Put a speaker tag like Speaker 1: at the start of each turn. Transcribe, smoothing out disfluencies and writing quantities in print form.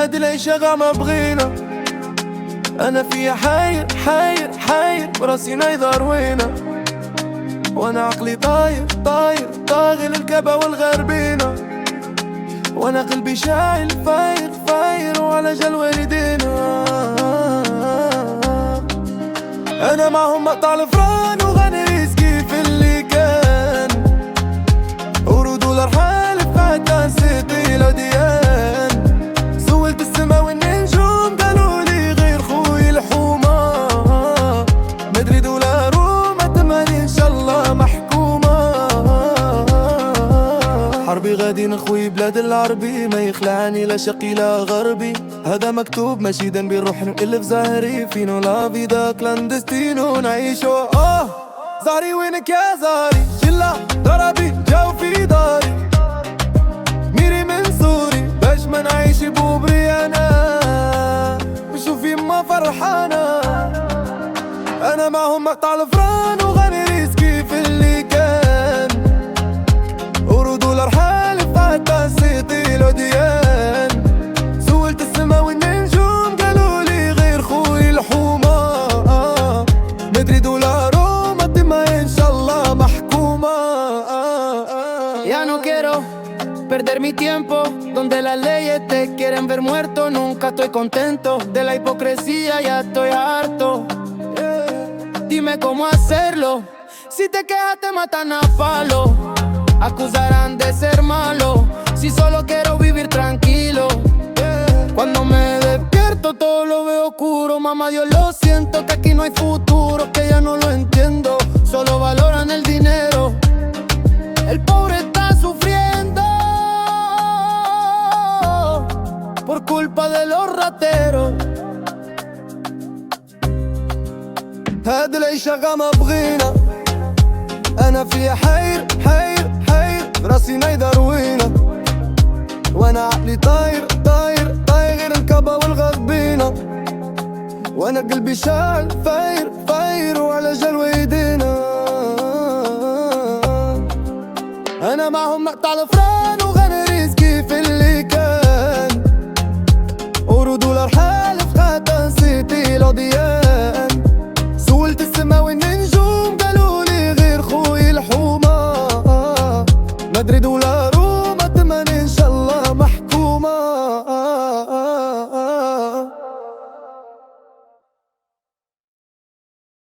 Speaker 1: هادي العيشة غا ما بغينا. انا فيا حاير حاير حاير براسي نايضة روينة، وانا عقلي طاير طاير طاغي للكعبة والغربينة، وانا قلبي شايل فاير فاير وعلى جال والدينا. انا معهم مقطع الفران وغني ريسكي في اللي كان، ورو دولار حالف حتى سيتي لوديان. سولت السما والنجوم قالولي غير خوي الحومة، مدري دولار وما تماني ان شاء الله محكومة. حربي غادي نخوي بلاد العربي، ما يخلعني لا شقي لا غربي. هذا مكتوب ماشي ذنبي نروح نقلب زهري فينو لا فيدا كلاندستينو نعيشو. زهري وينك يا زهري؟ شلة ضربي جاو في داري، ميري من سوري باش ما نعيش بوبري انا، وشوف يما فرحانة. انا معهم مقطع الفران وغني ريسكي في اللي كان، ورو دولار حالف حتى سيتي لوديان. سولت السما والنجوم قالولي غير خوي الحومة، مدري دولار وما تما ان شاء الله محكومة.
Speaker 2: Ya no quiero perder mi tiempo donde las leyes te quieren ver muerto. Nunca estoy contento de la hipocresía, ya estoy harto. Dime cómo hacerlo, si te quejas te matan a palo. Acusarán de ser malo, si solo quiero vivir tranquilo. Cuando me despierto todo lo veo oscuro. Mamá Dios lo siento que aquí no hay futuro, que ya no lo entiendo, solo valoran el dinero. El pobre está sufriendo por culpa de los rateros.
Speaker 1: هاد العيشة غا ما بغينا. انا فيا حاير حاير حاير براسي نايضة روينة، وانا عقلي طاير طاير طاير غير الكعبة والغربينة، وانا قلبي شاعل فاير فاير وعلى جال ويدينا. انا معهم مقطع الفران وغني ريسكي في اللي كان، ورو دولار حالف حتى سيتي لوديان.